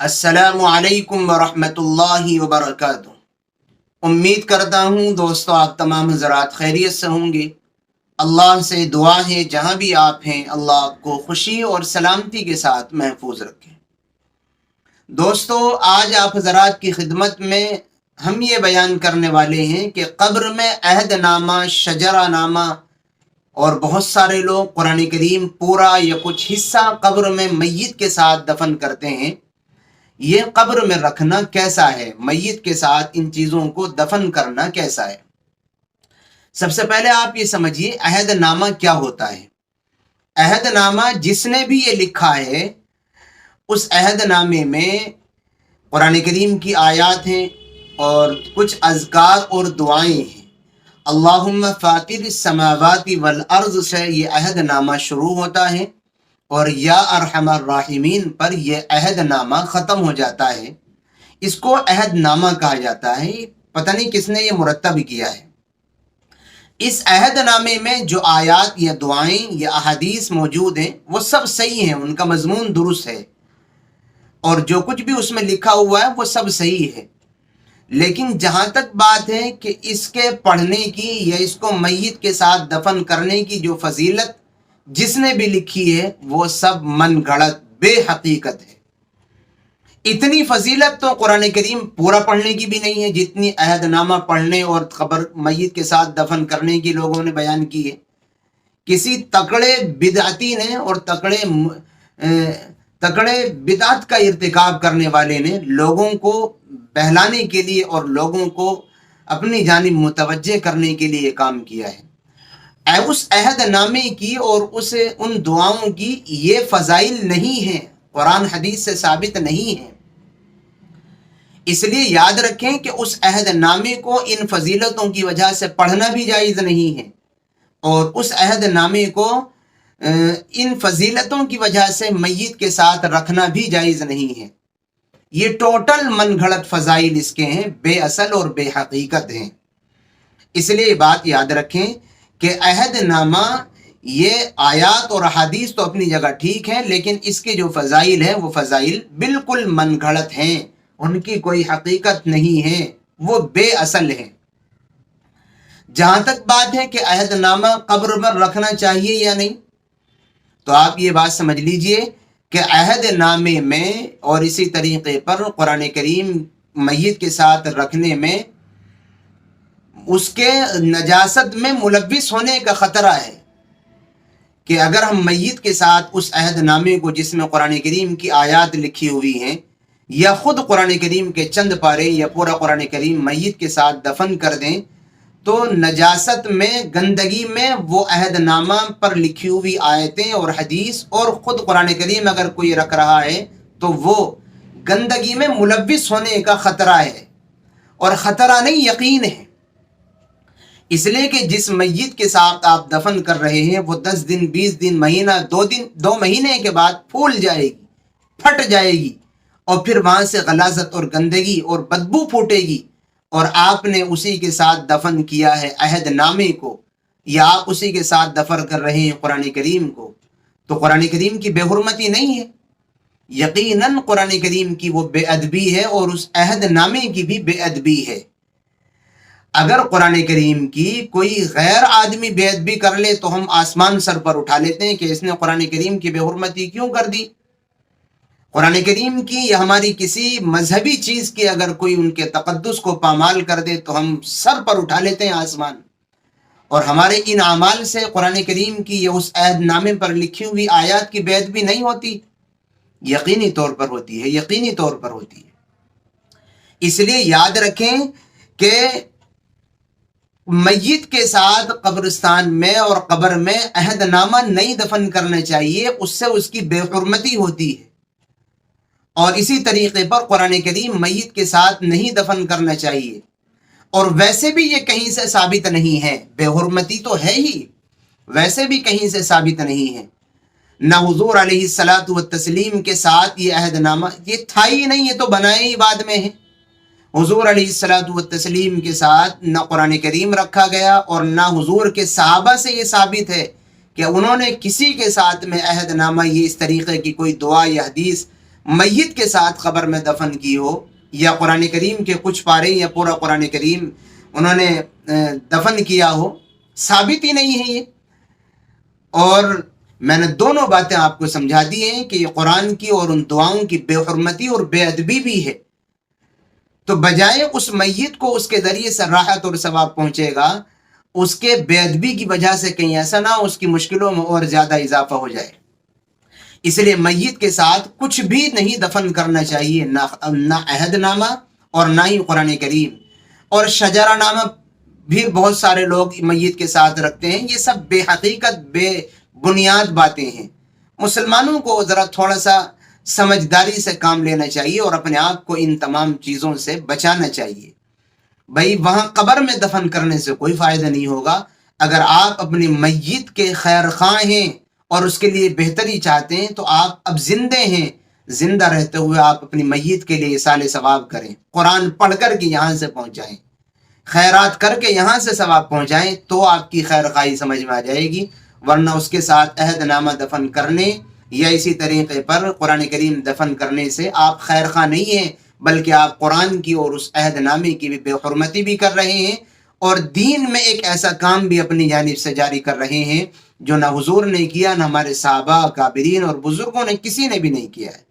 السلام علیکم ورحمۃ اللہ وبرکاتہ۔ امید کرتا ہوں دوستو آپ تمام حضرات خیریت سے ہوں گے۔ اللہ سے دعا ہے جہاں بھی آپ ہیں اللہ آپ کو خوشی اور سلامتی کے ساتھ محفوظ رکھے۔ دوستو آج آپ حضرات کی خدمت میں ہم یہ بیان کرنے والے ہیں کہ قبر میں عہد نامہ، شجرہ نامہ اور بہت سارے لوگ قرآن کریم پورا یا کچھ حصہ قبر میں میت کے ساتھ دفن کرتے ہیں۔ یہ قبر میں رکھنا کیسا ہے، میت کے ساتھ ان چیزوں کو دفن کرنا کیسا ہے؟ سب سے پہلے آپ یہ سمجھیے عہد نامہ کیا ہوتا ہے۔ عہد نامہ جس نے بھی یہ لکھا ہے اس عہد نامے میں قرآن کریم کی آیات ہیں اور کچھ اذکار اور دعائیں ہیں۔ اللہم فاطر السماوات والارض سے یہ عہد نامہ شروع ہوتا ہے اور یا ارحم الراحمین پر یہ عہد نامہ ختم ہو جاتا ہے۔ اس کو عہد نامہ کہا جاتا ہے۔ پتہ نہیں کس نے یہ مرتب کیا ہے۔ اس عہد نامے میں جو آیات یا دعائیں یا احادیث موجود ہیں وہ سب صحیح ہیں، ان کا مضمون درست ہے اور جو کچھ بھی اس میں لکھا ہوا ہے وہ سب صحیح ہے، لیکن جہاں تک بات ہے کہ اس کے پڑھنے کی یا اس کو میت کے ساتھ دفن کرنے کی جو فضیلت جس نے بھی لکھی ہے وہ سب من گھڑت بے حقیقت ہے۔ اتنی فضیلت تو قرآن کریم پورا پڑھنے کی بھی نہیں ہے جتنی عہد نامہ پڑھنے اور قبر میت کے ساتھ دفن کرنے کی لوگوں نے بیان کی ہے۔ کسی تکڑے بدعتی نے اور تکڑے بدعت کا ارتکاب کرنے والے نے لوگوں کو بہلانے کے لیے اور لوگوں کو اپنی جانب متوجہ کرنے کے لیے یہ کام کیا ہے۔ اس عہد نامے کی اور ان دعاؤں کی یہ فضائل نہیں ہیں، قرآن حدیث سے ثابت نہیں ہیں۔ اس لیے یاد رکھیں کہ اس عہد نامے کو ان فضیلتوں کی وجہ سے پڑھنا بھی جائز نہیں ہے اور اس عہد نامے کو ان فضیلتوں کی وجہ سے میت کے ساتھ رکھنا بھی جائز نہیں ہے۔ یہ ٹوٹل من گھڑت فضائل اس کے ہیں، بے اصل اور بے حقیقت ہیں۔ اس لیے یہ بات یاد رکھیں کہ عہد نامہ یہ آیات اور احادیث تو اپنی جگہ ٹھیک ہیں، لیکن اس کے جو فضائل ہیں وہ فضائل بالکل من گھڑت ہیں، ان کی کوئی حقیقت نہیں ہے، وہ بے اصل ہیں۔ جہاں تک بات ہے کہ عہد نامہ قبر پر رکھنا چاہیے یا نہیں، تو آپ یہ بات سمجھ لیجئے کہ عہد نامے میں اور اسی طریقے پر قرآن کریم میت کے ساتھ رکھنے میں اس کے نجاست میں ملوث ہونے کا خطرہ ہے کہ اگر ہم میت کے ساتھ اس عہد نامے کو جس میں قرآن کریم کی آیات لکھی ہوئی ہیں یا خود قرآن کریم کے چند پارے یا پورا قرآن کریم میت کے ساتھ دفن کر دیں تو نجاست میں، گندگی میں وہ عہد نامہ پر لکھی ہوئی آیتیں اور حدیث اور خود قرآن کریم اگر کوئی رکھ رہا ہے تو وہ گندگی میں ملوث ہونے کا خطرہ ہے، اور خطرہ نہیں یقین ہے۔ اس لیے کہ جس میت کے ساتھ آپ دفن کر رہے ہیں وہ 10 دن، 20 دن، مہینہ، 2 مہینے کے بعد پھول جائے گی، پھٹ جائے گی، اور پھر وہاں سے غلاظت اور گندگی اور بدبو پھوٹے گی، اور آپ نے اسی کے ساتھ دفن کیا ہے عہد نامے کو، یا آپ اسی کے ساتھ دفن کر رہے ہیں قرآن کریم کو، تو قرآن کریم کی بے حرمتی نہیں ہے، یقیناً قرآن کریم کی وہ بے ادبی ہے اور اس عہد نامے کی بھی بے ادبی ہے۔ اگر قرآن کریم کی کوئی غیر آدمی بے ادبی کر لے تو ہم آسمان سر پر اٹھا لیتے ہیں کہ اس نے قرآن کریم کی بے حرمتی کیوں کر دی۔ قرآن کریم کی یا ہماری کسی مذہبی چیز کی اگر کوئی ان کے تقدس کو پامال کر دے تو ہم سر پر اٹھا لیتے ہیں آسمان، اور ہمارے ان اعمال سے قرآن کریم کی یا اس عہد نامے پر لکھی ہوئی آیات کی بے ادبی نہیں ہوتی؟ یقینی طور پر ہوتی ہے، یقینی طور پر ہوتی ہے۔ اس لیے یاد رکھیں کہ میت کے ساتھ قبرستان میں اور قبر میں عہد نامہ نہیں دفن کرنا چاہیے، اس سے اس کی بے حرمتی ہوتی ہے، اور اسی طریقے پر قرآن کریم میت کے ساتھ نہیں دفن کرنا چاہیے، اور ویسے بھی یہ کہیں سے ثابت نہیں ہے، بے حرمتی تو ہے ہی، ویسے بھی کہیں سے ثابت نہیں ہے، نہ حضور علیہ الصلاۃ والتسلیم کے ساتھ یہ عہد نامہ یہ تھا ہی نہیں، یہ تو بنائے ہی بعد میں ہے۔ حضور علیہ الصلاۃ والتسلیم کے ساتھ نہ قرآن کریم رکھا گیا اور نہ حضور کے صحابہ سے یہ ثابت ہے کہ انہوں نے کسی کے ساتھ میں عہد نامہ یہ اس طریقے کی کوئی دعا یا حدیث میت کے ساتھ قبر میں دفن کی ہو، یا قرآن کریم کے کچھ پارے یا پورا قرآن کریم انہوں نے دفن کیا ہو، ثابت ہی نہیں ہے یہ۔ اور میں نے دونوں باتیں آپ کو سمجھا دی ہیں کہ یہ قرآن کی اور ان دعاؤں کی بے حرمتی اور بے ادبی بھی ہے۔ تو بجائے اس میت کو اس کے ذریعے سے راحت اور ثواب پہنچے گا، اس کے بے ادبی کی وجہ سے کہیں ایسا نہ اس کی مشکلوں میں اور زیادہ اضافہ ہو جائے۔ اس لیے میت کے ساتھ کچھ بھی نہیں دفن کرنا چاہیے، نہ عہد نامہ اور نہ ہی قرآن کریم، اور شجرہ نامہ بھی بہت سارے لوگ میت کے ساتھ رکھتے ہیں۔ یہ سب بے حقیقت بے بنیاد باتیں ہیں۔ مسلمانوں کو ذرا تھوڑا سا سمجھداری سے کام لینا چاہیے اور اپنے آپ کو ان تمام چیزوں سے بچانا چاہیے۔ بھائی وہاں قبر میں دفن کرنے سے کوئی فائدہ نہیں ہوگا۔ اگر آپ اپنی میت کے خیر خواہ ہیں اور اس کے لیے بہتری چاہتے ہیں تو آپ اب زندے ہیں، زندہ رہتے ہوئے آپ اپنی میت کے لیے ایصال ثواب کریں، قرآن پڑھ کر کے یہاں سے پہنچائیں، خیرات کر کے یہاں سے ثواب پہنچائیں، تو آپ کی خیر خواہی سمجھ میں آ جائے گی۔ ورنہ اس کے ساتھ عہد نامہ دفن کرنے یا اسی طریقے پر قرآن کریم دفن کرنے سے آپ خیر خواہ نہیں ہیں، بلکہ آپ قرآن کی اور اس عہد نامے کی بھی بے حرمتی بھی کر رہے ہیں، اور دین میں ایک ایسا کام بھی اپنی جانب سے جاری کر رہے ہیں جو نہ حضور نے کیا، نہ ہمارے صحابہ کابرین اور بزرگوں نے کسی نے بھی نہیں کیا ہے۔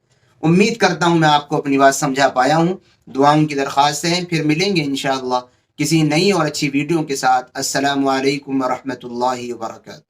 امید کرتا ہوں میں آپ کو اپنی بات سمجھا پایا ہوں۔ دعاؤں کی درخواست ہے، پھر ملیں گے انشاءاللہ کسی نئی اور اچھی ویڈیو کے ساتھ۔ السلام علیکم ورحمۃ اللہ وبرکاتہ۔